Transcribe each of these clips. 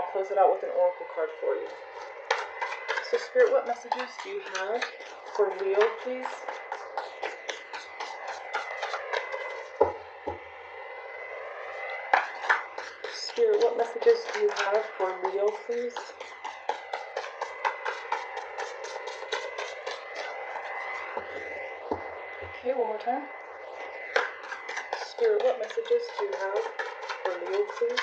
I'll close it out with an oracle card for you. So Spirit, what messages do you have for Leo, please? Spirit, what messages do you have for Leo, please? Okay, one more time. Spirit, what messages do you have for Leo, please?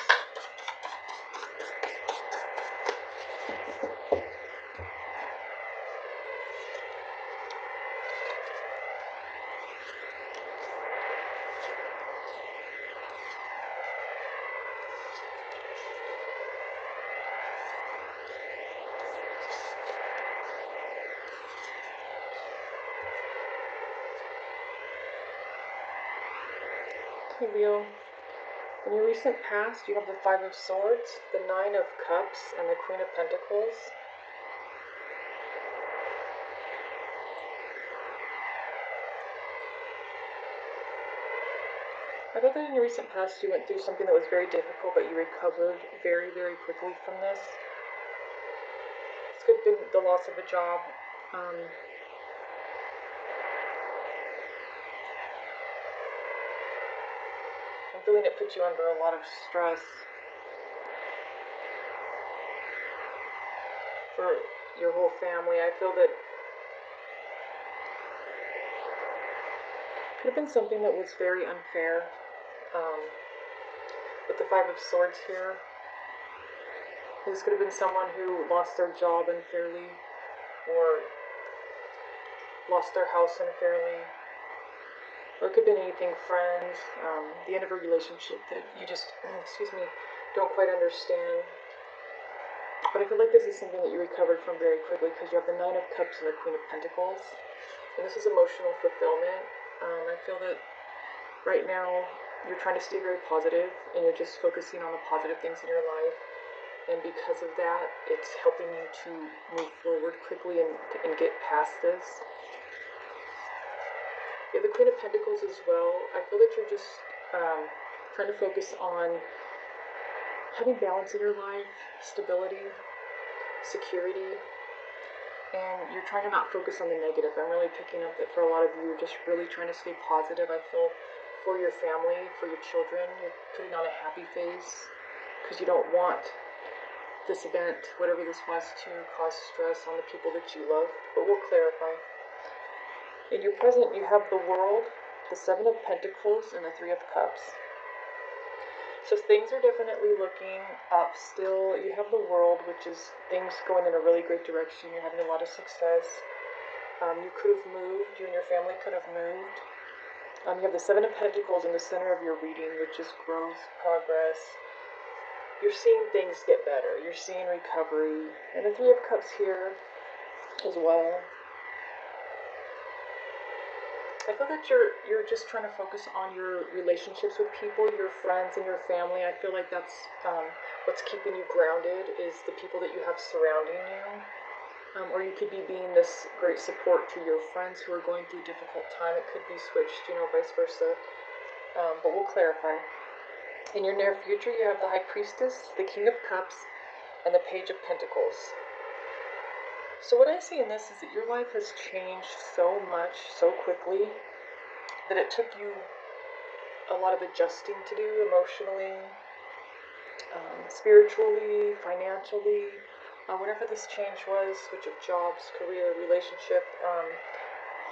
Okay, Leo. In your recent past, you have the Five of Swords, the Nine of Cups, and the Queen of Pentacles. I thought that in your recent past you went through something that was very difficult, but you recovered very, very quickly from this. This could have been the loss of a job. I'm feeling it put you under a lot of stress for your whole family. I feel that it could have been something that was very unfair. With the Five of Swords here, this could have been someone who lost their job unfairly, or lost their house unfairly, or it could have been anything, friends, the end of a relationship that you just, don't quite understand. But I feel like this is something that you recovered from very quickly, because you have the Nine of Cups and the Queen of Pentacles, and this is emotional fulfillment. I feel that right now you're trying to stay very positive, and you're just focusing on the positive things in your life, and because of that, it's helping you to move forward quickly and get past this. You have the Queen of Pentacles as well. I feel that you're just trying to focus on having balance in your life, stability, security, and you're trying to not focus on the negative. I'm really picking up that for a lot of you, you're just really trying to stay positive. I feel for your family, for your children, you're putting on a happy face because you don't want this event, whatever this was, to cause stress on the people that you love. But we'll clarify. In your present, you have the World, the Seven of Pentacles, and the Three of Cups. So things are definitely looking up still. You have the World, which is things going in a really great direction. You're having a lot of success. You could have moved. You and your family could have moved. You have the Seven of Pentacles in the center of your reading, which is growth, progress. You're seeing things get better. You're seeing recovery. And the Three of Cups here as well. I feel that you're just trying to focus on your relationships with people, your friends and your family. I feel like that's what's keeping you grounded, is the people that you have surrounding you. Or you could be being this great support to your friends who are going through a difficult time. It could be switched, vice versa. But we'll clarify. In your near future, you have the High Priestess, the King of Cups, and the Page of Pentacles. So what I see in this is that your life has changed so much, so quickly, that it took you a lot of adjusting to do emotionally, spiritually, financially, whatever this change was, switch of jobs, career, relationship,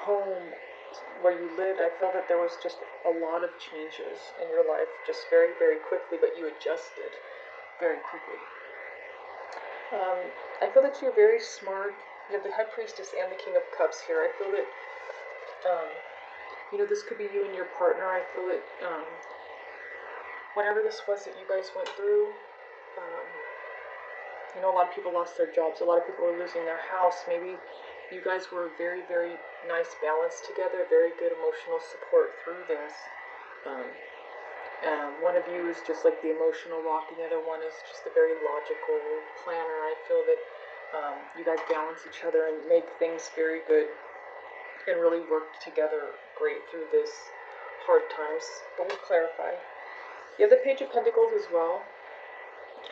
home, where you lived. I feel that there was just a lot of changes in your life, just very, very quickly, but you adjusted very quickly. I feel that you're very smart. You have the High Priestess and the King of Cups here. I feel that, this could be you and your partner. I feel that whatever this was that you guys went through, a lot of people lost their jobs. A lot of people were losing their house. Maybe you guys were very, very nice balance together, very good emotional support through this. One of you is just like the emotional rock, and the other one is just the very logical planner. I feel that you guys balance each other and make things very good and really work together great through this hard times. But we'll clarify. You have the Page of Pentacles as well.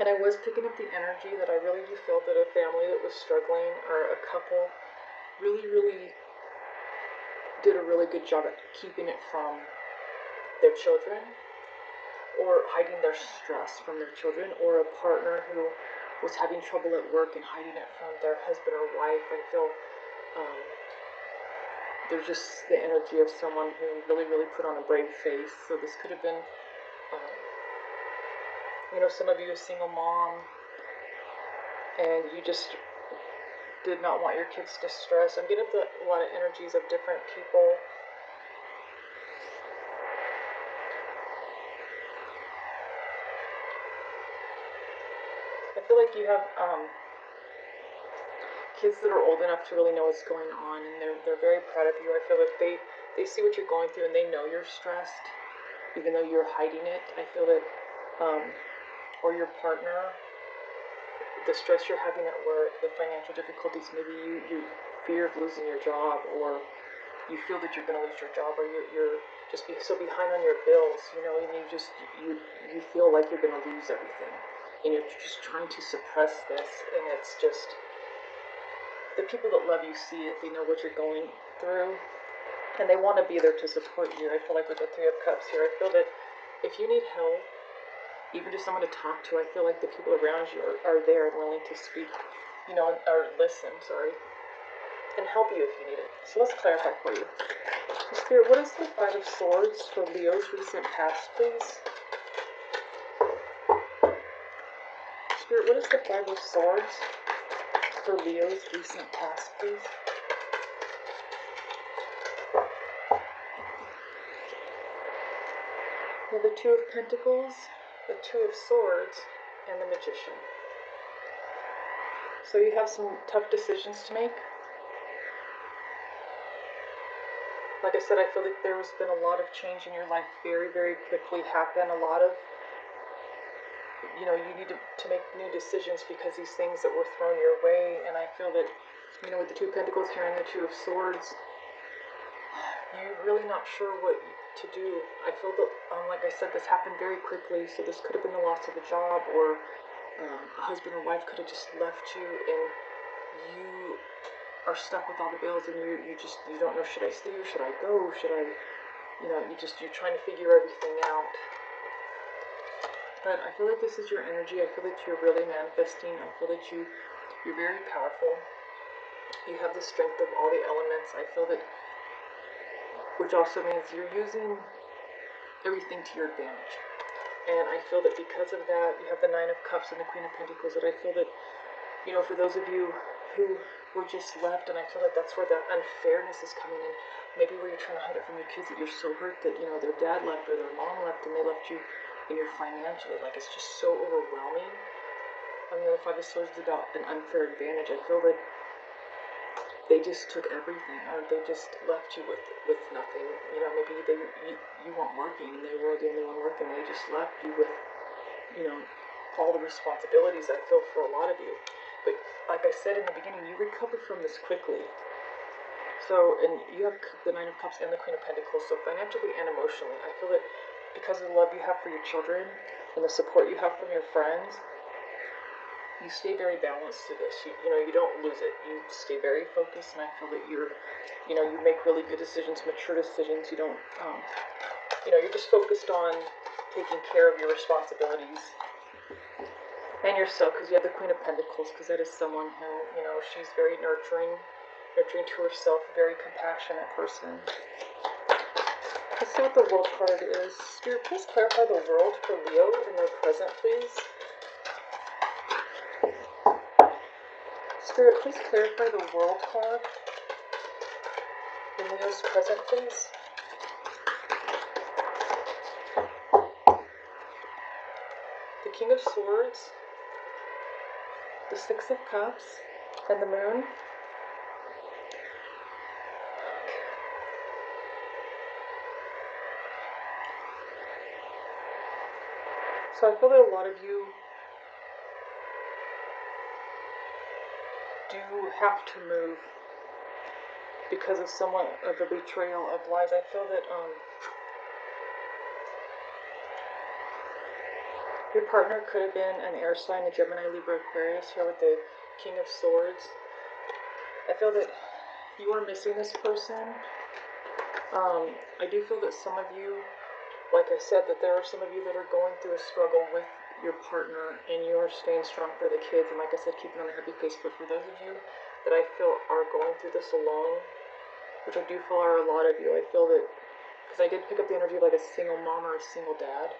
And I was picking up the energy that I really do feel that a family that was struggling, or a couple, really did a really good job at keeping it from their children, or hiding their stress from their children, or a partner who was having trouble at work and hiding it from their husband or wife. I feel there's just the energy of someone who really put on a brave face. So this could have been, some of you a single mom, and you just did not want your kids to stress. I'm getting a lot of energies of different people. I feel like you have kids that are old enough to really know what's going on, and they're very proud of you. I feel that they see what you're going through, and they know you're stressed, even though you're hiding it. I feel that, or your partner, the stress you're having at work, the financial difficulties, maybe you fear of losing your job, or you feel that you're going to lose your job, or you're just so behind on your bills, and you feel like you're going to lose everything, and you're just trying to suppress this, and it's just, the people that love you see it, they know what you're going through, and they want to be there to support you. I feel like with the Three of Cups here, I feel that if you need help, even just someone to talk to, I feel like the people around you are there and willing to speak, or listen, and help you if you need it. So let's clarify for you. Spirit, what is the Five of Swords for Leo's recent past, please? Spirit, what is the Five of Swords for Leo's recent past, please? We have the Two of Pentacles, the Two of Swords, and the Magician. So you have some tough decisions to make. Like I said, I feel like there's been a lot of change in your life very quickly happen. A lot of, you need to make new decisions because these things that were thrown your way. And I feel that, with the Two of Pentacles here and the Two of Swords, you're really not sure what to do. I feel that, like I said, this happened very quickly. So this could have been the loss of a job, or a husband or wife could have just left you, and you are stuck with all the bills, and you don't know, should I stay or should I go? Should I, you're trying to figure everything out. But I feel like this is your energy. I feel that you're really manifesting. I feel that you're very powerful. You have the strength of all the elements. I feel that, which also means you're using everything to your advantage. And I feel that because of that, you have the Nine of Cups and the Queen of Pentacles, that I feel that, for those of you who were just left, and I feel like that's where the unfairness is coming in. Maybe where you're trying to hide it from your kids, that you're so hurt that, their dad left or their mom left, and they left you, and you're financially, like, it's just so overwhelming. The Five of Swords is about an unfair advantage. I feel that they just took everything, or they just left you with nothing. Maybe you weren't working, and they were the only one working. They just left you with, all the responsibilities, I feel, for a lot of you. But like I said in the beginning, you recover from this quickly. So, and you have the Nine of Cups and the Queen of Pentacles, so financially and emotionally, I feel that because of the love you have for your children and the support you have from your friends, you stay very balanced to this. You don't lose it. You stay very focused, and I feel that you make really good decisions, mature decisions. You don't, you're just focused on taking care of your responsibilities and yourself, because you have the Queen of Pentacles, because that is someone who, she's very nurturing to herself, a very compassionate person. Let's see what the World card is. Spirit, please clarify the World for Leo in their present, please. Spirit, please clarify the World card in Leo's present, please. The King of Swords, the Six of Cups, and the Moon. So I feel that a lot of you do have to move because of somewhat of a betrayal of lies. I feel that Your partner could have been an air sign, a Gemini, Libra, Aquarius, here with the King of Swords. I feel that you are missing this person. I do feel that some of you, like I said, that there are some of you that are going through a struggle with your partner and you are staying strong for the kids, and like I said, keeping on a happy face. But for those of you that I feel are going through this alone, which I do feel are a lot of you, I feel that, because I did pick up the energy of like a single mom or a single dad,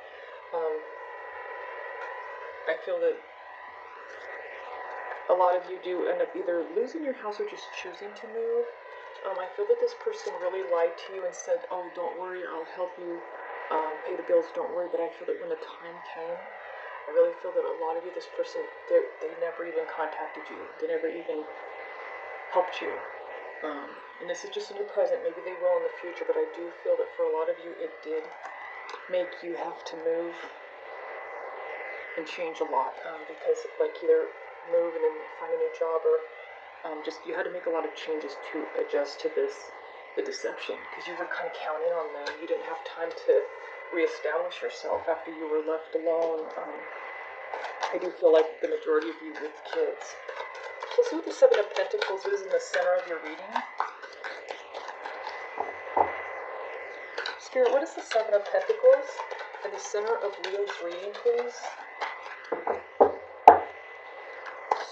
I feel that a lot of you do end up either losing your house or just choosing to move. I feel that this person really lied to you and said, oh, don't worry, I'll help you pay the bills, don't worry. But I feel that when the time came, I really feel that a lot of you, this person, they never even contacted you. They never even helped you. And this is just a new present. Maybe they will in the future, but I do feel that for a lot of you, it did make you have to move and change a lot, because like either move and then find a new job, or just you had to make a lot of changes to adjust to the deception, because you were kind of counting on them. You didn't have time to reestablish yourself after you were left alone. I do feel like the majority of you with kids. So let's see what the Seven of Pentacles is in the center of your reading. Spirit, what is the Seven of Pentacles in the center of Leo's reading, please?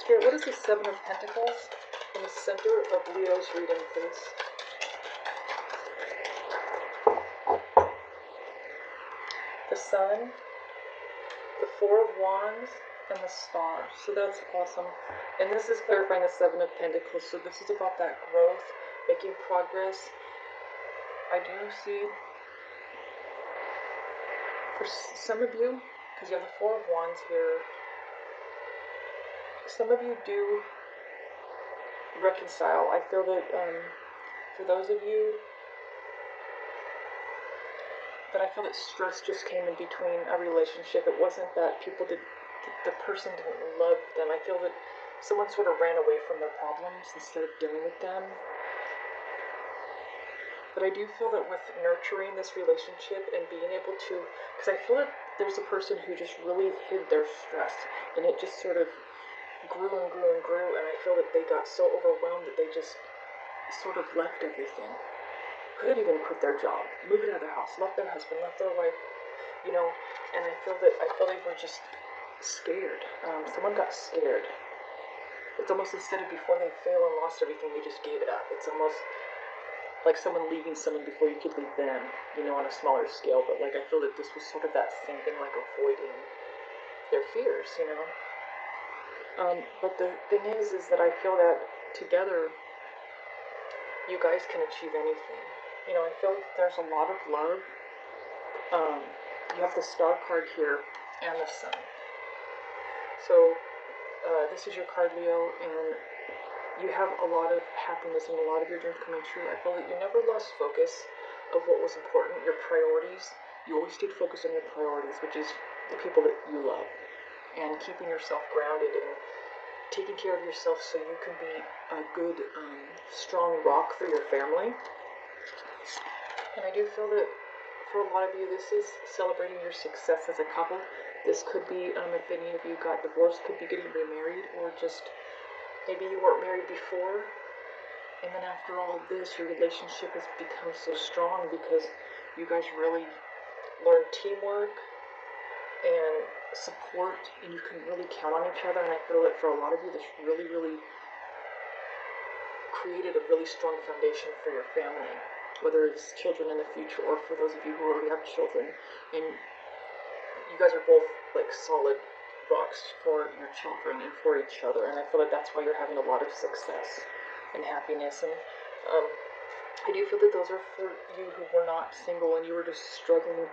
Spirit, what is the Seven of Pentacles in the center of Leo's reading, please? The Sun, the Four of Wands, and the Star. So that's awesome. And this is clarifying the Seven of Pentacles. So this is about that growth, making progress. I do see, for some of you, because you have the Four of Wands here, some of you do reconcile. I feel that for those of you that I feel that stress just came in between a relationship. It wasn't that the person didn't love them. I feel that someone sort of ran away from their problems instead of dealing with them. But I do feel that with nurturing this relationship and being able to, because I feel that there's a person who just really hid their stress, and it just sort of grew and grew and grew, and I feel that they got so overwhelmed that they just sort of left everything. Could have even quit their job, moved out of their house, left their husband, left their wife, you know, and I feel they were just scared. Someone got scared. It's almost instead of before they failed and lost everything, they just gave it up. It's almost like someone leaving someone before you could leave them, you know, on a smaller scale. But like I feel that this was sort of that same thing, like avoiding their fears, you know. But the thing is that I feel that together, you guys can achieve anything. You know, I feel like there's a lot of love. You have the Star card here and the Sun. So this is your card, Leo, and you have a lot of happiness and a lot of your dreams coming true. I feel that you never lost focus of what was important, your priorities. You always stayed focused on your priorities, which is the people that you love, and keeping yourself grounded and taking care of yourself so you can be a good, strong rock for your family. And I do feel that for a lot of you, this is celebrating your success as a couple. This could be, if any of you got divorced, could be getting remarried, or just maybe you weren't married before, and then after all this, your relationship has become so strong because you guys really learned teamwork and support, and you can really count on each other. And I feel that for a lot of you, this really, really created a really strong foundation for your family, whether it's children in the future or for those of you who already have children. And you guys are both like solid rocks for your children and for each other. And I feel like that's why you're having a lot of success and happiness. And I do feel that those are for you who were not single and you were just struggling.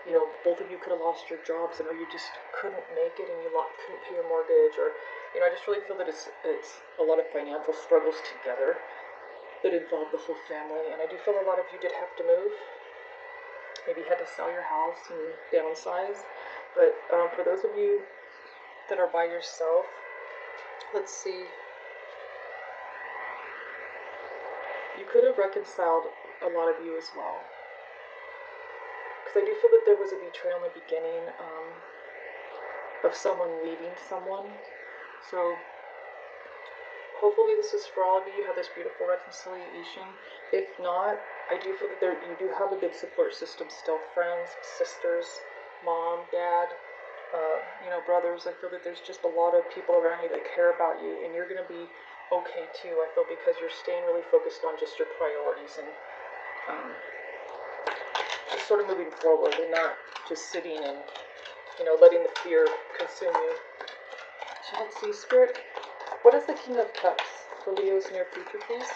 You know, both of you could have lost your jobs, or you just couldn't make it, and you couldn't pay your mortgage, or, you know, I just really feel that it's a lot of financial struggles together that involve the whole family. And I do feel a lot of you did have to move. Maybe you had to sell your house and downsize. But for those of you that are by yourself, let's see. You could have reconciled a lot of you as well. Because I do feel that there was a betrayal in the beginning. of someone leaving someone. So hopefully this is for all of you. You have this beautiful reconciliation. If not, I do feel that you do have a good support system still. Friends, sisters, mom, dad, brothers. I feel that there's just a lot of people around you that care about you, and you're going to be okay too, I feel, because you're staying really focused on just your priorities and just sort of moving forward and not just sitting and, letting the fear consume you. So let's see, Spirit, what is the King of Cups for Leo's near future, please?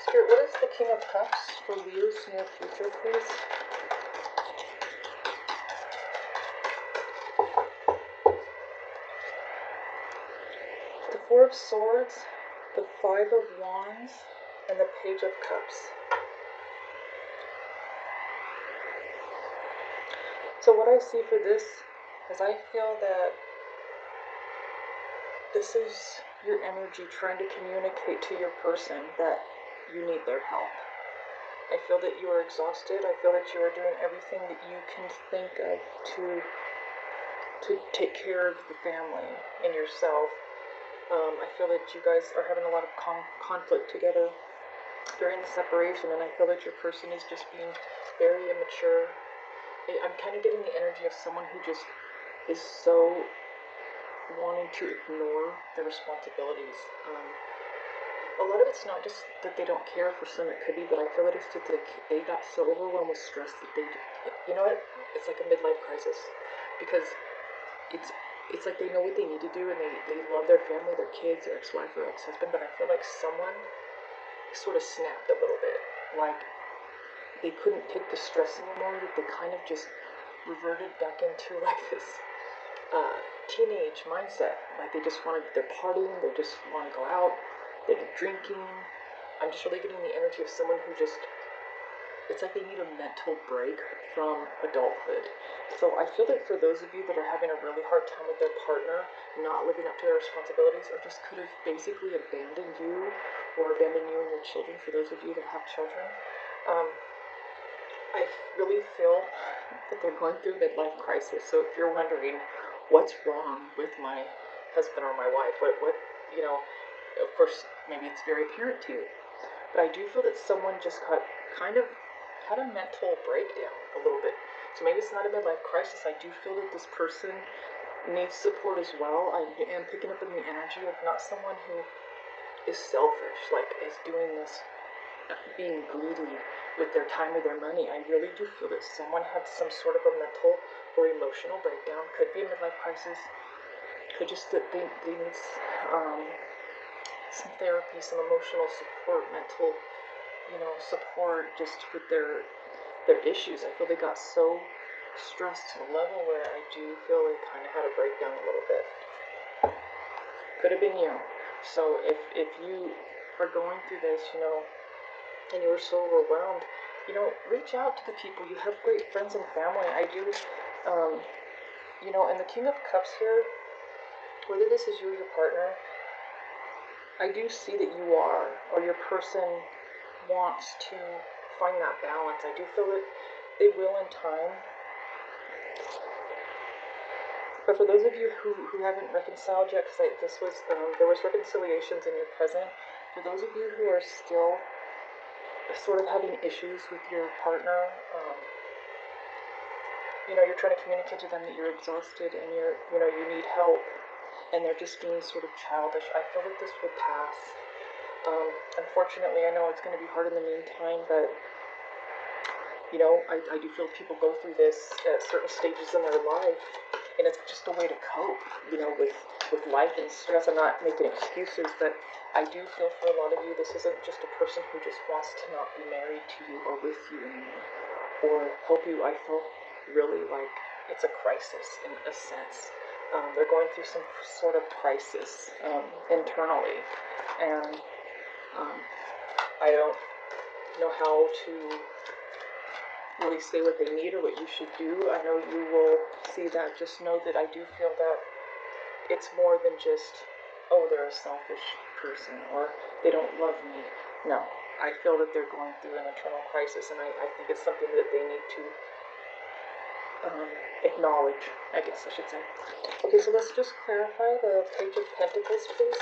Spirit, what is the King of Cups for Leo's near future, please? The Four of Swords, the Five of Wands, and the Page of Cups. So what I see for this is I feel that this is your energy trying to communicate to your person that you need their help. I feel that you are exhausted. I feel that you are doing everything that you can think of to take care of the family and yourself. I feel that you guys are having a lot of conflict together during the separation, and I feel that your person is just being very immature. I'm kind of getting the energy of someone who just is so wanting to ignore their responsibilities. A lot of it's not just that they don't care. For some it could be, but I feel that it's just that they got so overwhelmed with stress that you know what? It's like a midlife crisis, because it's like they know what they need to do, and they love their family, their kids, their ex-wife or ex-husband, but I feel like someone sort of snapped a little bit, like they couldn't take the stress anymore, that they kind of just reverted back into like this teenage mindset. Like they're partying, they just want to go out, they're drinking. I'm just really getting the energy of someone who just, it's like they need a mental break from adulthood. So I feel that for those of you that are having a really hard time with their partner, not living up to their responsibilities, or just could have basically abandoned you or abandoned you and your children, for those of you that have children, I really feel that they're going through a midlife crisis. So if you're wondering what's wrong with my husband or my wife, what of course maybe it's very apparent to you, but I do feel that someone just kind of had a mental breakdown a little bit. So maybe it's not a midlife crisis. I do feel that this person needs support as well. I am picking up in the energy of not someone who is selfish, like is doing this, being greedy with their time or their money. I really do feel that someone had some sort of a mental or emotional breakdown. Could be a midlife crisis. Could just that they need some therapy, some emotional support, mental, support just with their issues. I feel they got so stressed to the level where I do feel they kind of had a breakdown a little bit. Could have been you. So if you are going through this, and you were so overwhelmed, reach out to the people. You have great friends and family. I do, and the King of Cups here, whether this is you or your partner, I do see that you are, or your person wants to find that balance. I do feel that they will in time. But for those of you who haven't reconciled yet, because there was reconciliations in your present, for those of you who are still sort of having issues with your partner, you're trying to communicate to them that you're exhausted and you need help, and they're just being sort of childish. I feel that this will pass. Unfortunately, I know it's going to be hard in the meantime, but I do feel people go through this at certain stages in their life, and it's just a way to cope, with life and stress. I'm not making excuses, but I do feel for a lot of you, this isn't just a person who just wants to not be married to you or with you anymore, or help you. I feel really like it's a crisis in a sense. They're going through some sort of crisis internally, and I don't know how to really say what they need or what you should do. I know you will see that. Just know that I do feel that it's more than just, oh, they're a selfish person or they don't love me. No, I feel that they're going through an internal crisis, and I think it's something that they need to acknowledge, I guess I should say. Okay, so let's just clarify the Page of Pentacles, please.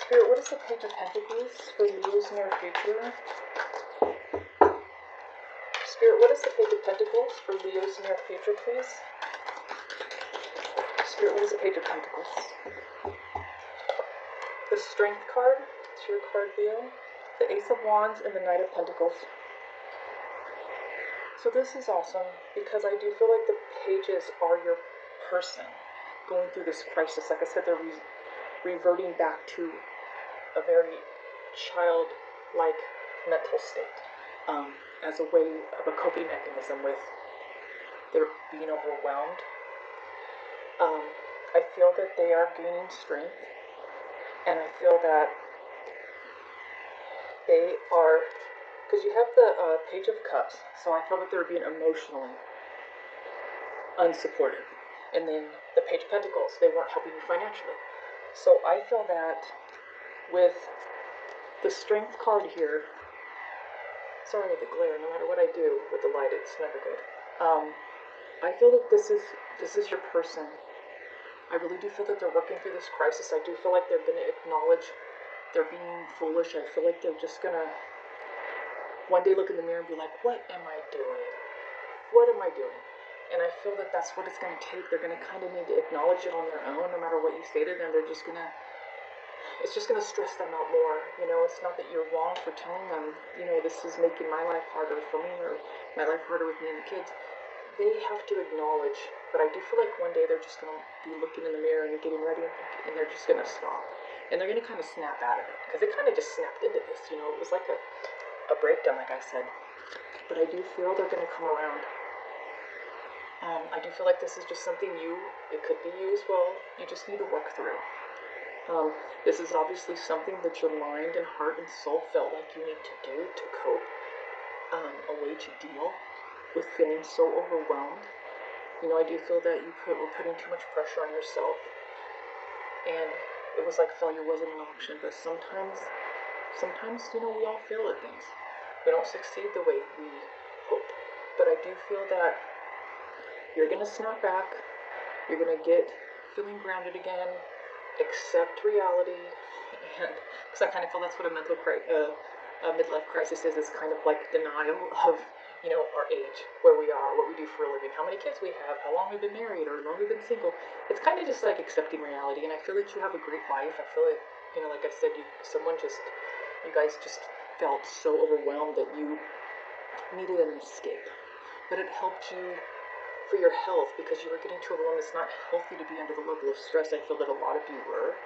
Spirit, what is the Page of Pentacles for Leo's near future? Spirit, what is the Page of Pentacles for Leo's near future, please? Spirit, what is the Page of Pentacles? The Strength card, it's your card, Leo. The Ace of Wands and the Knight of Pentacles. So this is awesome because I do feel like the pages are your person going through this crisis. Like I said, they're reverting back to a very childlike mental state as a way of a coping mechanism with their being overwhelmed. I feel that they are gaining strength, and I feel that they are, because you have the Page of Cups, so I feel that they're being emotionally unsupportive. And then the Page of Pentacles, they weren't helping you financially. So I feel that with the Strength card here, sorry with the glare, no matter what I do with the light, it's never good. I feel that this is your person. I really do feel that they're working through this crisis. I do feel like they're going to acknowledge they're being foolish. I feel like they're just going to one day look in the mirror and be like, what am I doing? What am I doing? And I feel that that's what it's going to take. They're going to kind of need to acknowledge it on their own. No matter what you say to them, it's just going to stress them out more. You know, it's not that you're wrong for telling them, you know, this is making my life harder for me, or my life harder with me and the kids. They have to acknowledge, but I do feel like one day they're just going to be looking in the mirror and getting ready, and they're just going to stop. And they're going to kind of snap out of it, because they kind of just snapped into this, you know. It was like a breakdown, like I said. But I do feel they're going to come around. I do feel like this is just something it could be you as well. You just need to work through. This is obviously something that your mind and heart and soul felt like you need to do to cope, a way to deal with feeling so overwhelmed. You know, I do feel that were putting too much pressure on yourself, and it was like failure wasn't an option. But sometimes, you know, we all fail at things. We don't succeed the way we hope. But I do feel that you're going to snap back. You're going to get feeling grounded again, accept reality, and because I kind of feel that's what a midlife crisis is kind of like denial of, you know, our age, where we are, what we do for a living, how many kids we have, how long we've been married, or how long we've been single. It's kind of just like accepting reality, and I feel that you have a great life. I feel like, you know, like I said, you guys just felt so overwhelmed that you needed an escape. But it helped you for your health, because you were getting too overwhelmed. It's not healthy to be under the level of stress I feel that a lot of you were.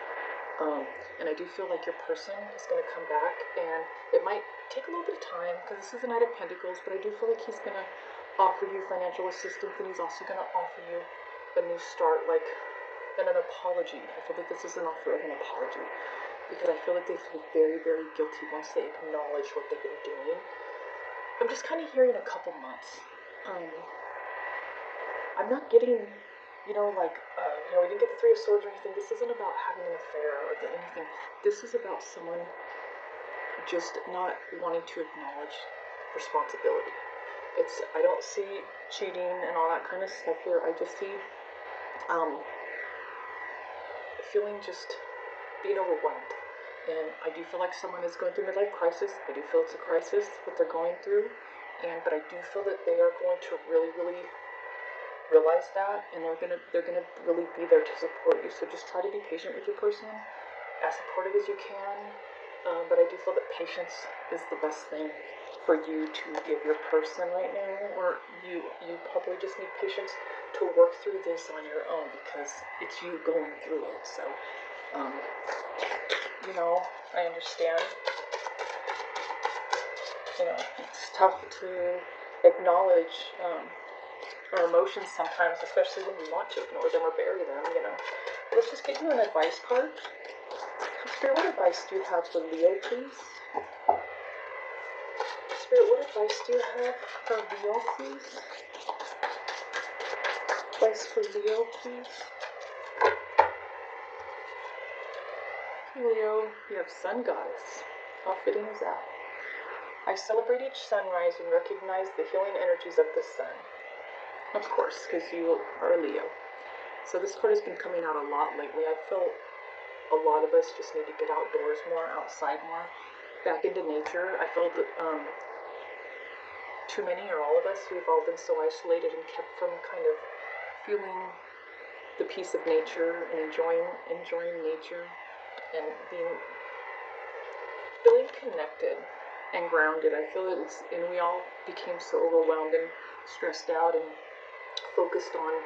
And I do feel like your person is going to come back, and it might take a little bit of time, because this is a Knight of Pentacles, but I do feel like he's going to offer you financial assistance, and he's also going to offer you a new start, like, and an apology. I feel that this is an offer of an apology, because I feel like they feel very, very guilty once they acknowledge what they've been doing. I'm just kind of hearing a couple months. I'm not getting, you know, like, you know, we didn't get the Three of Swords or anything. This isn't about having an affair or anything. This is about someone just not wanting to acknowledge responsibility. I don't see cheating and all that kind of stuff here. I just see, feeling just being overwhelmed. And I do feel like someone is going through midlife crisis. I do feel it's a crisis, what they're going through. But I do feel that they are going to really, really realize that, and they're gonna really be there to support you. So just try to be patient with your person, as supportive as you can. But I do feel that patience is the best thing for you to give your person right now, or you probably just need patience to work through this on your own, because it's you going through it. So, you know, I understand. You know, it's tough to acknowledge our emotions sometimes, especially when we want to ignore them or bury them, you know. Let's just get you an advice card. Spirit, what advice do you have for Leo, please? Spirit, what advice do you have for Leo, please? Advice for Leo, please. Leo, you have Sun Goddess. How fitting is that? I celebrate each sunrise and recognize the healing energies of the sun. Of course, because you are a Leo. So this card has been coming out a lot lately. I feel a lot of us just need to get outdoors more, outside more, back into nature. I feel that too many, or all of us, we've all been so isolated and kept from kind of feeling the peace of nature and enjoying nature and feeling connected and grounded. I feel that and we all became so overwhelmed and stressed out and focused on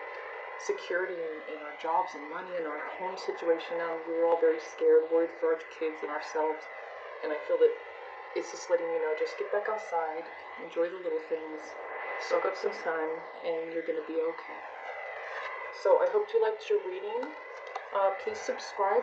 security in our jobs and money and our home situation. Now we were all very scared, worried for our kids and ourselves. And I feel that it's just letting you know, just get back outside, enjoy the little things, soak up some sun, and you're going to be okay. So I hope you liked your reading. Please subscribe.